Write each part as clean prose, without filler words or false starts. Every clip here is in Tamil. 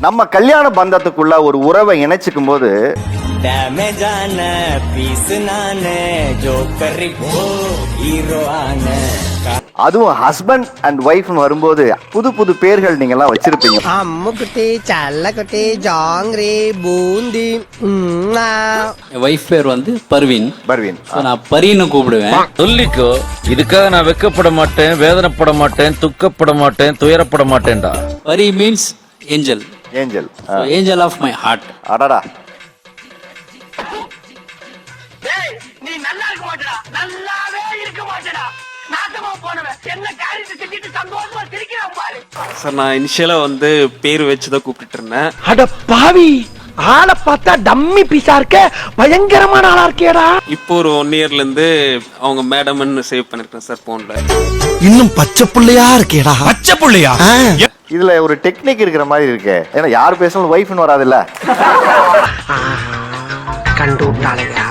நம்ம கல்யாண பந்தத்துக்குள்ள ஒரு உறவை இணைச்சிக்கும் போது அதுவும் ஹஸ்பண்ட் அண்ட் ஒய்ஃப் வரும்போது புது புது பேர்கள் நீங்க எல்லாம் வச்சிருப்பீங்க. அம்முக்குட்டி, சல்லக்குட்டி, ஜாங்கிரி, பூந்தி. வைஃப் பேர் வந்து பர்வீன். நான் பரீன்னு கூப்பிடுவேன். சொல்லிக்கோ, இதுக்காக நான் வெக்கப்பட மாட்டேன், வேதனைப்பட மாட்டேன், துக்கப்பட மாட்டேன், துயரப்பட மாட்டேன்டா. Pari means angel. Angel of my heart. அடடா. நீ நல்லா இருக்க மாட்டடா, நல்லாவே இருக்க மாட்டடா. நாசமா போனவன் என்ன காரியத்தை செஞ்சுட்டு சந்தோஷமா சிரிக்கிறான் பாரு. சார் நான் இனிஷியலா வந்து பேர் வச்சுதான் கூப்பிட்டு இருந்தேன். அட பாவி, ஆளை பார்த்தா டம்மி பீஸா இருக்க, பயங்கரமான ஆளா இருக்கேடா. இப்போ ஒரு 1 இயர்ல இருந்து அவங்க மேடம்னு சேவ் பண்ணிருக்கேன் சார் போன்ல. இன்னும் பச்சை புள்ளையா இருக்கேடா. பச்சை புள்ளையா? இதுல ஒரு டெக்னிக் இருக்கிற மாதிரி இருக்கு. ஏன்னா யார் பேசணும் ஒய்ஃப்னு வராதுல்ல. கண்டு விட்டாளையா,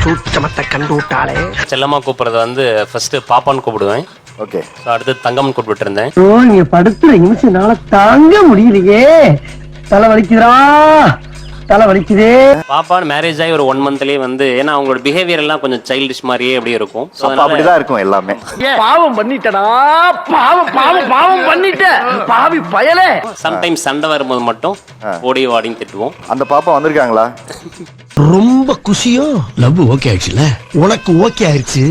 சூச்சமத்தை கண்டு விட்டாளே. செல்லம்மா கூப்பிடுறது வந்து ஃபர்ஸ்ட் பாப்பான்னு கூப்பிடுவேன். ஓகே. அடுத்து தங்கம்னு கூப்பிட்டு இருந்தேன். நீங்க படுத்துற நிமிஷம்னால தாங்க முடியலையே, தலை வலிக்குதா, தலை வலிக்குதே. பாப்பான்னு மேரேஜ் ஆகி ஒரு 1 மந்த்லயே வந்து, ஏன்னா அவங்களோட பிஹேவியர் எல்லாம் கொஞ்சம் சைல்டிஷ் மாதிரியே அப்படியே இருக்கும். அப்படிதான் இருக்கும் எல்லாமே. பாவம் பண்ணிட்டடா, பாவம் பாவம் பாவம் பண்ணிட்ட பாவி பயலே. சம்டைம்ஸ் சண்டை வரும்போது மட்டும் ஓடி வாடின்னு திட்டுவோம். அந்த பாப்பா வந்திருக்காங்களா? ரொம்ப குஷியோ? லவ் ஓகே ஆயிடுச்சுல, உனக்கு ஓகே ஆயிடுச்சு,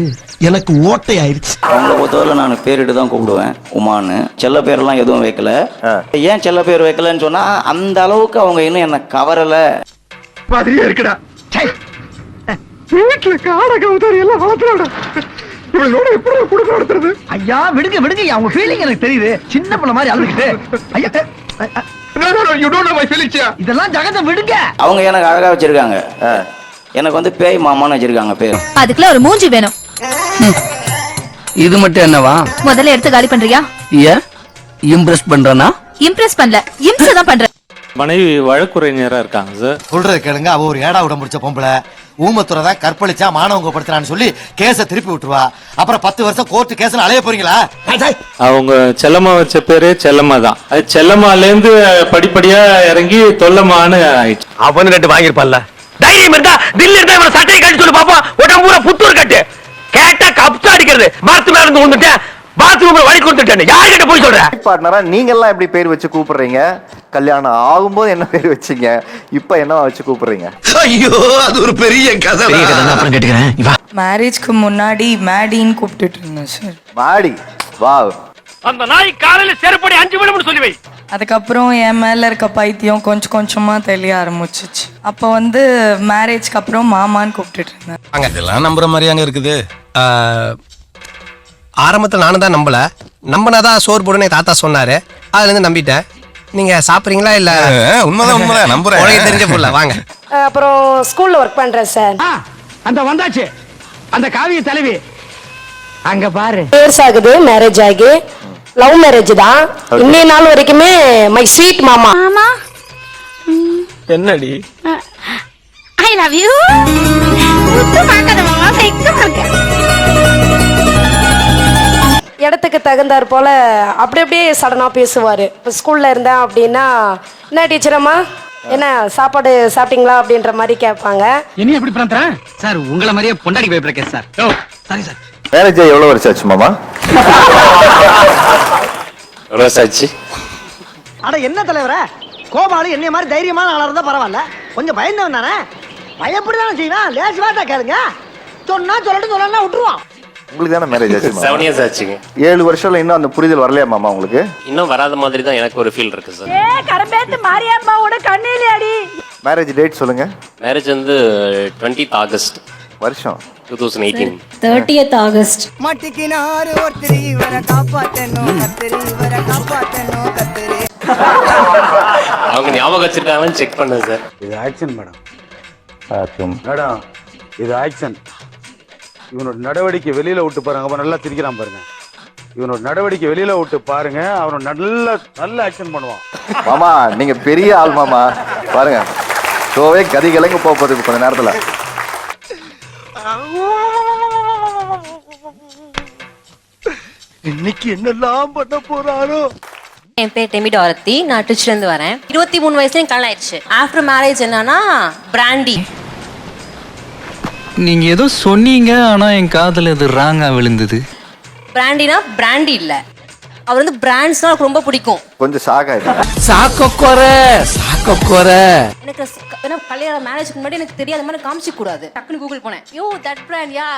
எனக்கு ஓட்டை ஆயிடுச்சு. அவங்கள பொறுத்தவரை நான் பேரிட்டு தான் கூப்பிடுவேன், உமான்னு. செல்ல பேரெல்லாம் எதுவும் வைக்கல. ஏன் செல்ல பேர் வைக்கலன்னு சொன்னா, அந்த அளவுக்கு அவங்க இன்னும் என்ன கவரல மாதிரியே இருக்குடா. வீட்டுல காட கவுதாரி எல்லாம் வளர்த்துறாடா, இவளோட எப்படி குடுக்க நடத்துறது? ஐயா விடுங்க விடுங்க, அவங்க ஃபீலிங் எனக்கு தெரியுது. சின்ன பிள்ளை மாதிரி அழுதுகிட்டு. ஐயா இதெல்லாம் ஜகத்தை விடுங்க. அவங்க எனக்கு அழகா வச்சிருக்காங்க, எனக்கு வந்து பேய் மாமான்னு வச்சிருக்காங்க பேர். அதுக்குள்ள ஒரு மூஞ்சி வேணும். இது மட்டும் என்னவா? முதல்ல எடுத்து காலி பண்றியா? ஏன் இம்ப்ரெஸ் பண்றனா? இம்ப்ரெஸ் பண்ணல, இம்சை தான் பண்ற. மனைவி வழக்குரைஞரா இருக்காங்க சார். சொல்றது கேளுங்க, அவ ஒரு ஏடா விட முடிச்ச பொம்பளை. ஊமத்துறை தான் கற்பழிச்சா மானவங்க படுத்துறான்னு சொல்லி கேஸ திருப்பி விட்டுருவா. அப்புறம் 10 வருஷம் கோர்ட்டு கேஸ் அலைய போறீங்களா? அவங்க செல்லம்மா வச்ச பேரு செல்லம்மா தான். அது செல்லம்மால இருந்து படிப்படியா இறங்கி தொல்லம்மான்னு ஆயிடுச்சு. அவனு 2 வாங்கிருப்பான்ல. தைரியம் இருந்தா தில்லி இருந்தா இவன சட்டையை கட்டி சொல்லு பாப்போம். உடம்பு பூரா புத்தூர் கட்டு. கேட்டா கப்ஸ் அடிக்கிறது. மரத்து மேல இருந்து விழுந்துட்டேன், பாத்ரூம்ல வலி கொடுத்துட்டேன். யார்கிட்ட போய் சொல்ற? பார்ட்னரா நீங்க எல்லாம் எப்படி பேர் வச்சு கூப்பிடுறீங்க? கல்யாணம் ஆகும்போது என்ன பேர் வச்சீங்க, இப்ப என்ன வச்சு கூப்பிடுறீங்க? ஐயோ, அது ஒரு பெரிய கதை. அப்புறம் கேட்டுக்கிறேன். மேரேஜ்க்கு முன்னாடி மேடின்னு கூப்பிட்டுட்டு இருந்தேன் சார். மாடி. வாவ். அந்த நாய் காலையில செருப்படி 5 விழும்னு சொல்லி வை. அதுக்கப்புறம் என் மேல இருக்க பைத்தியம் கொஞ்சம் கொஞ்சமா தெரிய ஆரம்பிச்சிச்சு. அப்போ வந்து மேரேஜ்க்கு அப்புறம் மாமான்னு கூப்பிட்டுட்டு இருந்தேன். இதெல்லாம் நம்புற மாதிரியாங்க இருக்குது. ஆரம்பத்தில் நானும் தான் நம்பல. நம்பினாதான் சோறு போடுன்னு தாத்தா சொன்னாரு, அதுல இருந்து நம்பிட்டேன். நீங்க சாப்பிடுறீங்களா? இல்ல உண்மைதான் நம்புறேன். உனக்கு தெரிஞ்ச புள்ள வாங்க. அப்புறம் ஸ்கூல்ல ஒர்க் பண்றேன் சார். அந்த வந்தாச்சு அந்த காவிய தலைவி, அங்க பாரு. இயர்ஸ் ஆகுது மேரேஜ் ஆகி. லவ் மேரேஜ் தான். இன்னை நாள் வரைக்குமே மை ஸ்வீட் மாமா. மாமா என்னடி? I love you. முத்து பார்க்காத மாமா, வெக்கமா இருக்கு. இடத்துக்கு தகுந்தார் போல அப்படி அப்படியே சடனா பேசுவாரு. இப்போ ஸ்கூல்ல இருந்தேன் அப்படின்னா, என்ன டீச்சர் அம்மா என்ன சாப்பாடு சாப்பிட்டீங்களா அப்படின்ற மாதிரி கேட்பாங்க. என்ன எப்படி பண்றேன் சார்? உங்களை மாதிரியே பொண்டாடி போய் பிரகேஷ் சார். சரி சார். மேரேஜ் எவ்வளவு வருஷம் ஆச்சு மாமா? ஆச்சு. அட என்ன தலைவரே, கோபாலு என்னைய மாதிரி தைரியமான ஆளா இருந்தா பரவாயில்ல, கொஞ்சம் பயந்தவன் தானே. பயப்படிதானே செய்வான். லேசு வாட்டா கேளுங்க, சொன்னா சொல்லட்டும், சொல்லலாம் விட்டுருவான். உங்களுக்கு தானே மேரேஜ் ஆச்சு? 7 இயர்ஸ் ஆச்சுங்க. 7 வருஷம்ல இன்னும் அந்த புரிதல் வரலையா மாமா உங்களுக்கு? இன்னும் வராத மாதிரி தான் எனக்கு ஒரு ஃபீல் இருக்கு சார். கரம்பேத்து மாரியம்மாவோட கண்ணிலே அடி. மேரேஜ் டேட் சொல்லுங்க. மேரேஜ் வந்து 20th ஆகஸ்ட் வருஷம் 2018. 30th August. மட்டிக்கினாரு ஒருத்தரி இவரை காப்பாத்தணும், கத்திரி இவரை காப்பாத்தணும், கத்திரி. அவங்க ஞாபகம் வச்சிருக்காங்கன்னு செக் பண்ணேன் சார். இது ஆக்ஷன் மேடம். மேடம் இது ஆக்ஷன். இவனோட நடவடிக்கை வெளியில விட்டு பாருங்க. அவன் நல்லா திரிக்கிறான் பாருங்க. இவனோட நடவடிக்கை வெளியில விட்டு பாருங்க, அவன் நல்ல ஆக்ஷன் பண்ணுவான். மாமா நீங்க பெரிய ஆள் மாமா. பாருங்க ஷோவே கதி கிழங்கு போகுது கொஞ்ச நேரத்துல. இன்னைக்கு என்னெல்லாம் பண்ண போறாரோ. என் பேர் டெமி டாரத்தி, நான் திருச்சிலேருந்து வரேன். 23 வயசுல கல்யாணம் ஆயிடுச்சு. ஆஃப்டர் மேரேஜ் என்னன்னா பிராண்டி. நீங்க ஏதோ சொன்னீங்க ஆனா என் காதுல இது ராங்கா விழுந்தது. பிராண்டினா பிராண்டி இல்ல, அவர் வந்து பிராண்ட்ஸ்னா எனக்கு ரொம்ப பிடிக்கும். கொஞ்சம் ஷாக் ஆயிடுச்சு. சாக்கோர எனக்கு ஏன்னா கல்யாணம் மேரேஜ்க்கு முன்னாடி எனக்கு தெரியாத மாதிரி காமிச்சிக்க கூடாது. டக்குன்னு கூகுள் போனேன். Yo that brand, yeah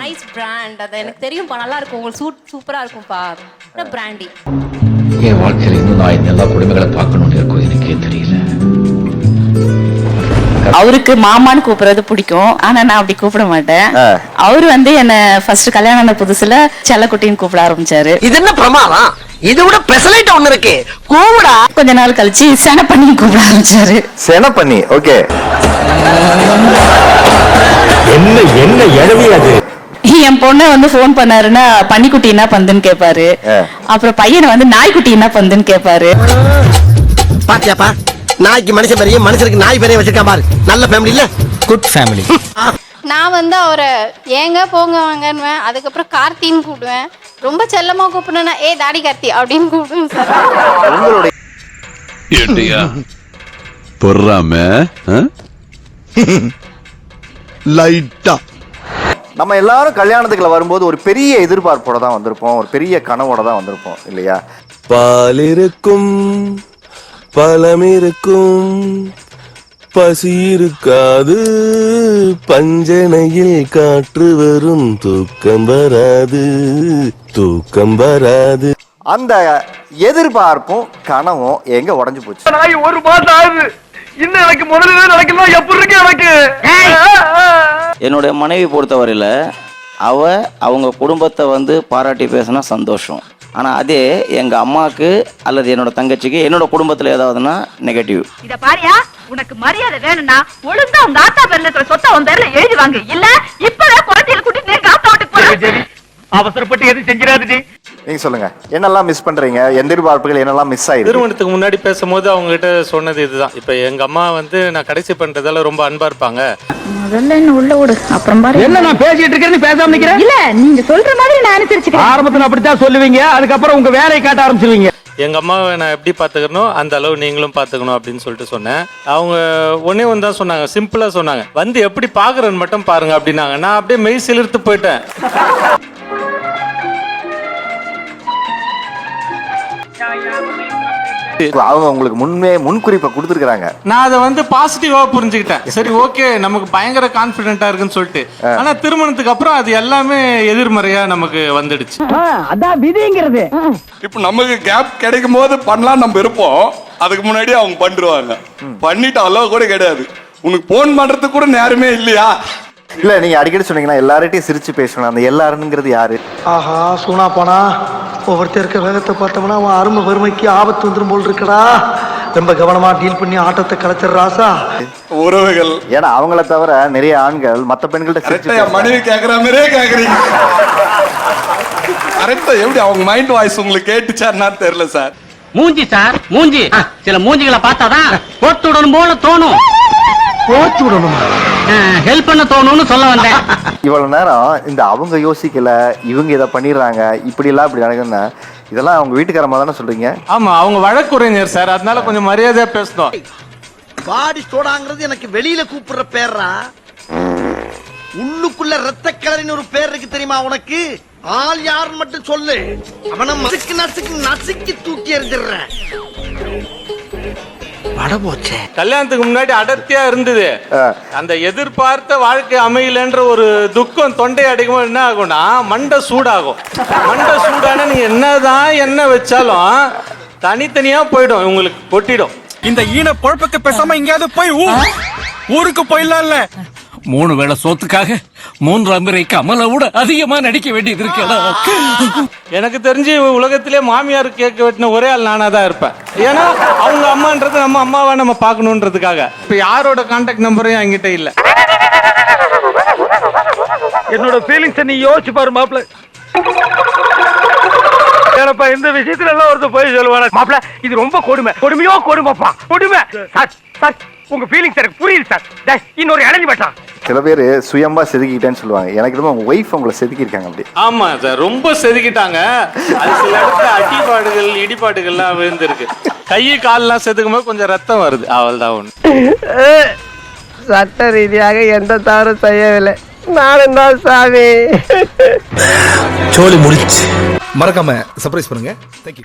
nice brand, அது எனக்கு தெரியும்ப்பா, நல்லா இருக்கும், உங்களுக்கு சூப்பரா இருக்கும்ப்பா, பிராண்டி. என் வாழ்க்கையில இன்னும் நான் இந்த எல்லா குடும்பங்களை பார்க்கணும்னு இருக்கும், எனக்கே தெரியல. அவருக்கு மாமான்னு கூப்பிடுறது பிடிக்கும், ஆனா நான் அப்படி கூப்பிட மாட்டேன். அவரு வந்து என்ன ஃபர்ஸ்ட் கல்யாணம் ஆன புதுசுல செல்லக்குட்டின்னு கூப்பிட ஆரம்பிச்சாரு. இது என்ன பிரமாதம்? இது விட பெசலைட் ஒண்ணு இருக்கு, கூவிடா. கொஞ்ச நாள் கழிச்சு சென பண்ணி கூப்பிட ஆரம்பிச்சாரு. சென பண்ணி, ஓகே. என்ன எழுதியாது? என் பொண்ணை வந்து போன் பண்ணாருன்னா பன்னிக்குட்டி என்ன பந்துன்னு கேட்பாரு. அப்புறம் பையனை வந்து நாய்க்குட்டி என்ன பந்துன்னு கேட்பாரு. பாத்தியாப்பா, நாய்க்கு மனுஷன் பெரிய, மனுஷனுக்கு நாய் பெரிய வச்சிருக்கா பாரு. நல்ல ஃபேமிலி இல்ல, குட் ஃபேமிலி. நான் வந்து அவரை ஏங்க போங்க வாங்கன்னு, அதுக்கப்புறம் கார்த்தின்னு கூப்பிடுவேன். ரொம்ப செல்லமா கூப்பிடணும்னா ஏ தாடி கார்த்தி அப்படின்னு கூப்பிடுவேன் சார். ஏட்டியா பொறாம லைட்டா. நம்ம எல்லாரும் கல்யாணத்துக்குள்ள வரும்போது ஒரு பெரிய எதிர்பார்ப்போட தான் வந்திருப்போம், ஒரு பெரிய கனவோட தான் வந்திருப்போம் இல்லையா? பால் இருக்கும், பழம் இருக்கும், பசி இருக்காது, பஞ்சனையில் காற்று வரும், தூக்கம் வராது, தூக்கம் வராது. அந்த எதிர்பார்ப்பும் கனவும் எங்க உடைஞ்சு போச்சு? நாய் ஒரு மாசம் ஆகுது, இன்னும் எனக்கு முதல்ல நடக்கலாம், எப்படி இருக்கு எனக்கு? என்னுடைய மனைவி பொறுத்தவரையில் அவங்க குடும்பத்தை வந்து பாராட்டி பேசினா சந்தோஷம். ஆனால் அதே எங்கள் அம்மாவுக்கு அல்லது என்னோட தங்கச்சிக்கு என்னோட குடும்பத்தில் ஏதாவதுன்னா நெகட்டிவ். இத பாரியா, உனக்கு மரியாதை வேணும்னா ஒழுங்கா உங்க ஆத்தா பேர்ல இருக்கிற சொத்தை உன் பேர்ல எழுதி வாங்க, இல்ல இப்பவே குழந்தைகளை கூட்டிட்டு நீங்க ஆத்தா வீட்டுக்கு போறீங்க. அவசரப்பட்டு எதுவும் செஞ்சிடாதீங்க. நீங்க சொல்லுங்க, என்னெல்லாம் மிஸ் பண்றீங்க? எதிர்பார்ப்புகள் என்னெல்லாம் மிஸ் ஆயிருக்கு? திருமணத்துக்கு முன்னாடி பேசும்போது அவங்க கிட்ட சொன்னது இதுதான். இப்ப எங்க அம்மா வந்து நான் கடைசி பண்றதால ரொம்ப அன்பா இருப்பாங்க. முதல்ல என்ன உள்ள விடு, அப்புறம் பாரு. என்ன நான் பேசிட்டு இருக்கேன்னு பேசாம நிக்கிறேன்? இல்ல நீங்க சொல்ற மாதிரி நான் அனுசரிச்சுக்கிறேன். ஆரம்பத்துல அப்படித்தான் சொல்லுவீங்க, அதுக்கப்புறம் உங்க வேலையை காட்ட ஆரம்பிச்சிருவீங்க. எங்க அம்மாவை நான் எப்படி பாத்துக்கணும் அந்த அளவு நீங்களும் பாத்துக்கணும் அப்படின்னு சொல்லிட்டு சொன்னேன். அவங்க ஒன்னே ஒன்று தான் சொன்னாங்க, சிம்பிளா சொன்னாங்க, வந்து எப்படி பாக்குறேன்னு மட்டும் பாருங்க அப்படின்னாங்க. நான் அப்படியே மெய் சிலிர்த்து போயிட்டேன். அவங்க உங்களுக்கு முன்குறிப்பை கொடுத்துருக்காங்க. நான் அதை வந்து பாசிட்டிவா புரிஞ்சுக்கிட்டேன். சரி ஓகே, நமக்கு பயங்கர கான்பிடென்ட்டா இருக்குன்னு சொல்லிட்டு. ஆனா திருமணத்துக்கு அப்புறம் அது எல்லாமே எதிர்மறையா நமக்கு வந்துடுச்சு. அதான் விதிங்கிறது. இப்ப நமக்கு கேப் கிடைக்கும் போது பண்ணலாம் நம்ம இருப்போம், அதுக்கு முன்னாடி அவங்க பண்ணிடுவாங்க. பண்ணிட்டு அளவு கூட கிடையாது, உனக்கு போன் பண்றதுக்கு கூட நேரமே இல்லையா? இல்ல நீங்க அடிக்கடி சொன்னீங்கன்னா எல்லார்ட்டையும் சிரிச்சு பேசணும். அந்த எல்லாருங்கிறது யாரு? ஆஹா சூனா போனா ஒவ்வொருத்தர் இருக்க வேகத்தை பார்த்தோம்னா அவன் அருமை வறுமைக்கு ஆபத்து வந்துடும் போல் இருக்கடா. ரொம்ப கவனமா டீல் பண்ணி ஆட்டத்தை கலைச்சிடுறாசா. உறவுகள், ஏன்னா அவங்கள தவிர நிறைய ஆண்கள் மத்த பெண்கள்ட்ட மனைவி கேக்குற மாதிரியே கேக்குறீங்க. கரெக்டா எப்படி அவங்க மைண்ட் வாய்ஸ் உங்களுக்கு கேட்டுச்சான்னு தெரியல சார். மூஞ்சி சார், மூஞ்சி சில மூஞ்சிகளை பார்த்தாதான் போட்டு விடணும் போல தோணும். போட்டு விடணும், ஹெல்ப் பண்ண தோணும்னு சொல்ல வந்தேன். இவ்வளவு நேரம் இந்த அவங்க யோசிக்கல, இவங்க இதை பண்ணிடுறாங்க, இப்படி எல்லாம் இப்படி நடக்குதுன்னா இதெல்லாம் அவங்க வீட்டுக்காரமா தானே சொல்றீங்க? ஆமா, அவங்க வழக்குரைஞர் சார், அதனால கொஞ்சம் மரியாதையா பேசணும். பாடி சோடாங்கிறது எனக்கு வெளியில கூப்பிடுற பேர்ரா. உள்ளுக்குள்ள ரத்த கிளறின்னு ஒரு பேர் இருக்கு தெரியுமா உனக்கு? ஆள் யாருன்னு மட்டும் சொல்லு, அவனை நசுக்கு நசுக்கு நசுக்கி தூக்கி எறிஞ்சிடுறேன். கல்யாணத்துக்கு முன்னாடி அடர்த்தியா இருந்தது, அந்த எதிர்பார்த்த வாழ்க்கை அமையலன்ற ஒரு துக்கம் தொண்டை அடைக்கும். என்ன ஆகும்னா மண்டை சூடாகும். மண்டை சூடான நீங்க என்னதான் என்ன வச்சாலும் தனித்தனியா போயிடும், உங்களுக்கு கொட்டிடும். இந்த ஈன பொழப்புக்கு பேசாம எங்கேயாவது போய் ஊருக்கு போயிடலாம்ல. 3 வேளை சோத்துக்காக 3ஆம் முறைக்கு அமலை விட அதிகமா நடிக்க வேண்டியது இருக்கா? எனக்கு தெரிஞ்சு உலகத்திலே மாமியார் கேட்க வெட்டின ஒரே ஆள் நானா தான் இருப்பேன். ஏன்னா அவங்க அம்மான்றது நம்ம அம்மாவை நம்ம பார்க்கணுன்றதுக்காக. இப்ப யாரோட கான்டாக்ட் நம்பரும் என்கிட்ட இல்ல. என்னோட ஃபீலிங்ஸ் நீ யோசிச்சு பாரு மாப்ள. ஏனப்பா இந்த விஷயத்துல எல்லாம் ஒருத்தர் போய் சொல்லுவாங்க மாப்ள, இது ரொம்ப கொடுமை, கொடுமையோ கொடுமைப்பா, கொடுமை. சார் சார் உங்க ஃபீலிங்ஸ் எனக்கு புரியுது சார். இன்னொரு இணைஞ்சு பட்டான். சில பேர் சுயம்பா செதுக்கிட்டேன்னு சொல்லுவாங்க. எனக்கு ரொம்ப உங்க ஒய்ஃப் உங்களை செதுக்கி இருக்காங்க அப்படி. ஆமா சார், ரொம்ப செதுக்கிட்டாங்க. அது சில இடத்துல அடிபாடுகள் இடிபாட்டுகள்லாம் விழுந்திருக்கு. கை கால்லாம் செதுக்கும் போது கொஞ்சம் ரத்தம் வருது, அவள் தான் ஒண்ணு. சட்ட ரீதியாக எந்த தவறும் செய்யவில்லை. நானும் தான் சாமி. சோலி முடிச்சு மறக்காம சர்ப்ரைஸ் பண்ணுங்க. தேங்க்யூ.